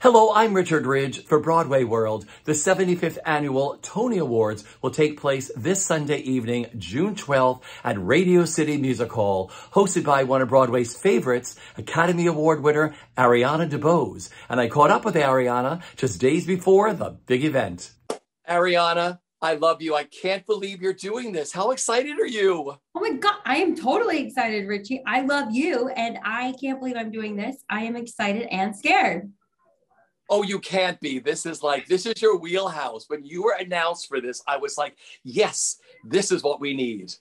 Hello, I'm Richard Ridge for Broadway World. The 75th Annual Tony Awards will take place this Sunday evening, June 12th at Radio City Music Hall, hosted by one of Broadway's favorites, Academy Award winner Ariana DeBose. And I caught up with Ariana just days before the big event. Ariana, I love you. I can't believe you're doing this. How excited are you? Oh my God, I am totally excited, Richie. I love you, and I can't believe I'm doing this. I am excited and scared. Oh, you can't be. This is your wheelhouse. When you were announced for this, I was like, yes, this is what we need.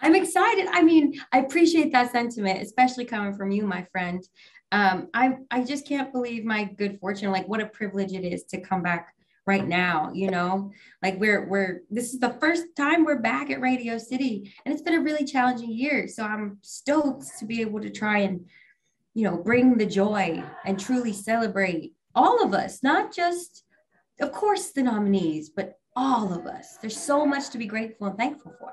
I'm excited. I mean, I appreciate that sentiment, especially coming from you, my friend. I just can't believe my good fortune, like what a privilege it is to come back right now, you know, like this is the first time we're back at Radio City, and it's been a really challenging year. So I'm stoked to be able to try and, you know, bring the joy and truly celebrate all of us, not just, of course, the nominees, but all of us. There's so much to be grateful and thankful for.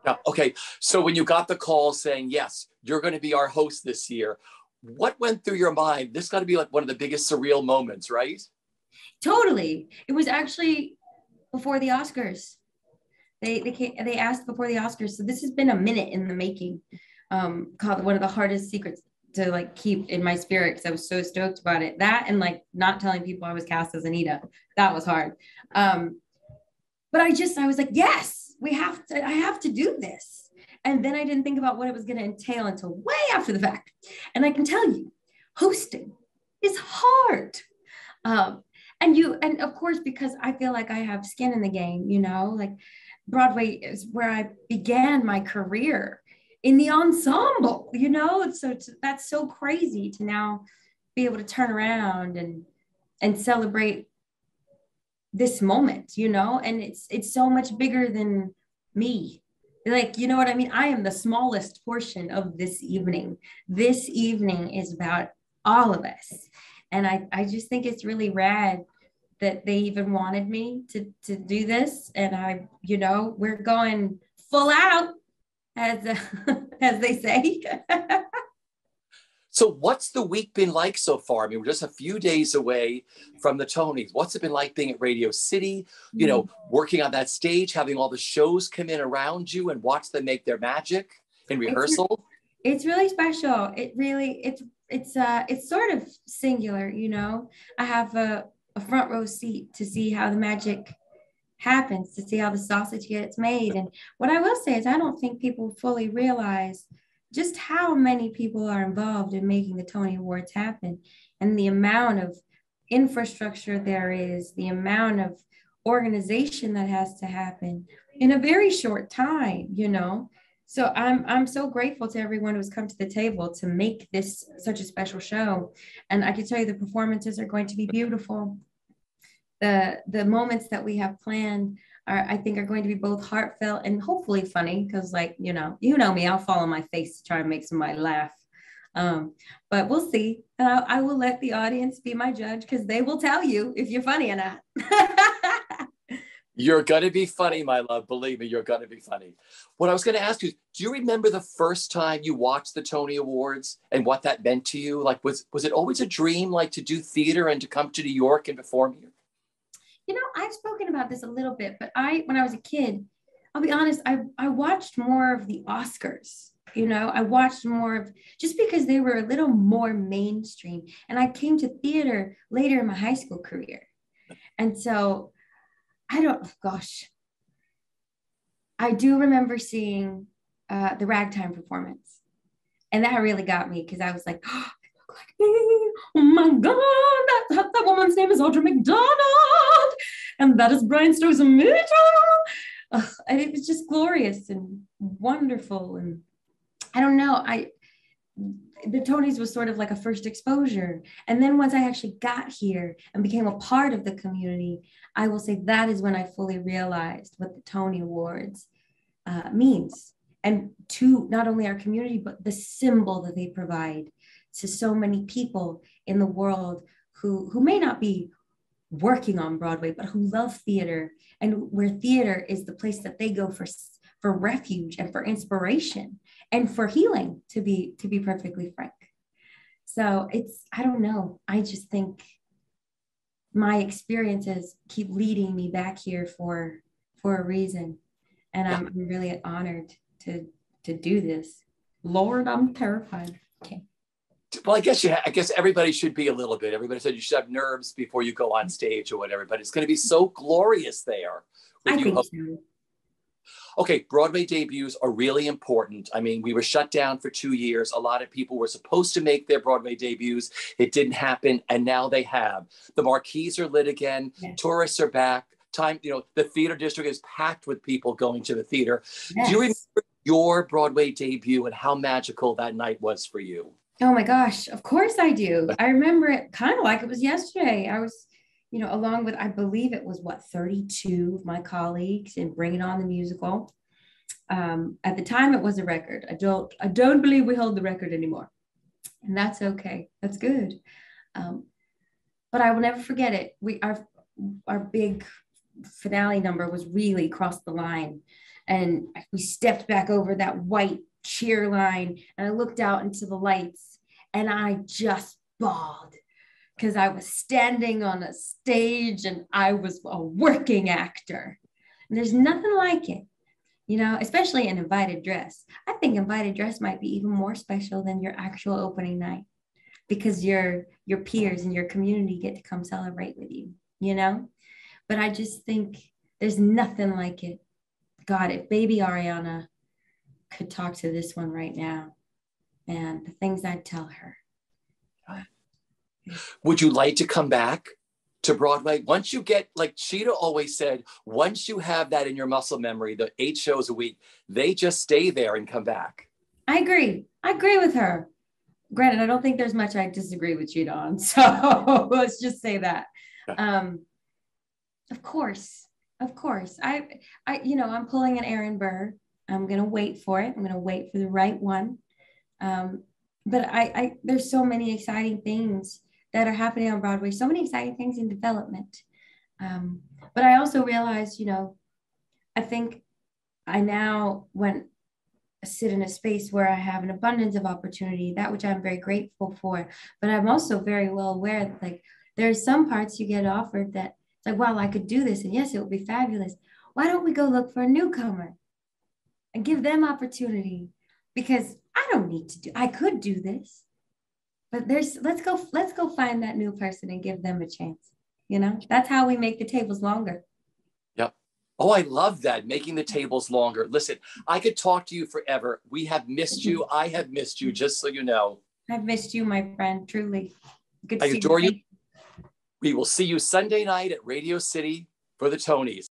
Yeah, okay. So when you got the call saying, yes, you're going to be our host this year, what went through your mind? This got to be like one of the biggest surreal moments, right? Totally. It was actually before the Oscars. They asked before the Oscars. So this has been a minute in the making. Called one of the hardest secrets to like keep in my spirit, because I was so stoked about it. That and like not telling people I was cast as Anita. That was hard. But I was like, yes, I have to do this. And then I didn't think about what it was going to entail until way after the fact. And I can tell you, hosting is hard. And of course, because I feel like I have skin in the game, you know, like Broadway is where I began my career in the ensemble, you know, so that's so crazy to now be able to turn around and celebrate this moment, you know, and it's so much bigger than me. Like, you know what I mean? I am the smallest portion of this evening. This evening is about all of us. And I just think it's really rad that they even wanted me to do this. And you know, we're going full out, as they say. So what's the week been like so far? I mean, we're just a few days away from the Tonys. What's it been like being at Radio City, you know, working on that stage, having all the shows come in around you and watch them make their magic in rehearsal? It's really special. It's sort of singular, you know. I have a front row seat to see how the magic happens, to see how the sausage gets made. And what I will say is I don't think people fully realize just how many people are involved in making the Tony Awards happen, and the amount of infrastructure there is, the amount of organization that has to happen in a very short time, you know. So I'm so grateful to everyone who's come to the table to make this such a special show. And I can tell you the performances are going to be beautiful. The moments that we have planned I think are going to be both heartfelt and hopefully funny, because like, you know me, I'll fall on my face to try and make somebody laugh. But we'll see. And I will let the audience be my judge, because they will tell you if you're funny or not. You're going to be funny, my love. Believe me, you're going to be funny. What I was going to ask you, do you remember the first time you watched the Tony Awards and what that meant to you? Like, was it always a dream, like to do theater and to come to New York and perform here? You know, I've spoken about this a little bit, but when I was a kid, I'll be honest, I watched more of the Oscars. You know, I watched more of, just because they were a little more mainstream. And I came to theater later in my high school career. And so I do remember seeing the ragtime performance. And that really got me, because I was like, oh, they look like me. Oh my God, that woman's name is Audra McDonald. And that is Brian Stowe's Mitchell. And it was just glorious and wonderful. And I don't know, the Tonys was sort of like a first exposure. And then once I actually got here and became a part of the community, I will say that is when I fully realized what the Tony Awards means. And to not only our community, but the symbol that they provide to so many people in the world who may not be working on Broadway, but who love theater, and where theater is the place that they go for refuge and for inspiration and for healing, to be perfectly frank. So I don't know. I just think my experiences keep leading me back here for a reason. And Yeah. I'm really honored to do this. Lord, I'm terrified. Okay. Well, I guess everybody should be a little bit. Everybody said you should have nerves before you go on stage or whatever, but it's going to be so glorious there with I you. think so. Okay, Broadway debuts are really important. I mean, we were shut down for 2 years. A lot of people were supposed to make their Broadway debuts. It didn't happen, and now they have. The marquees are lit again. Yes. Tourists are back. The theater district is packed with people going to the theater. Yes. Do you remember your Broadway debut and how magical that night was for you? Oh my gosh, of course I do. I remember it kind of like it was yesterday. I was, along with, I believe it was 32 of my colleagues in Bring It On the musical. At the time, it was a record. I don't believe we hold the record anymore, and that's okay. That's good. But I will never forget it. Our big finale number was really crossed the line, and we stepped back over that white cheer line, and I looked out into the lights, and I just bawled because I was standing on a stage and I was a working actor. And there's nothing like it, especially an invited dress. I think invited dress might be even more special than your actual opening night because your peers and your community get to come celebrate with you, But I just think there's nothing like it. God, if baby Ariana could talk to this one right now and the things I'd tell her. Would you like to come back to Broadway? Once you get, like Sheeta always said, once you have that in your muscle memory, the 8 shows a week, they just stay there and come back. I agree with her. Granted, I don't think there's much I disagree with Sheeta on. So let's just say that. Of course. I'm pulling an Aaron Burr. I'm going to wait for it. I'm going to wait for the right one. But there's so many exciting things that are happening on Broadway, so many exciting things in development. But I also realized, I think I now sit in a space where I have an abundance of opportunity, that which I'm very grateful for. But I'm also very well aware that like there's some parts you get offered that it's like, wow, I could do this. And yes, it would be fabulous. Why don't we go look for a newcomer and give them opportunity? Because I could do this. But let's go find that new person and give them a chance. That's how we make the tables longer. Yep. Oh, I love that. Making the tables longer. Listen, I could talk to you forever. We have missed you. I have missed you, just so you know. I've missed you, my friend, truly. Good to I see adore you. We will see you Sunday night at Radio City for the Tonys.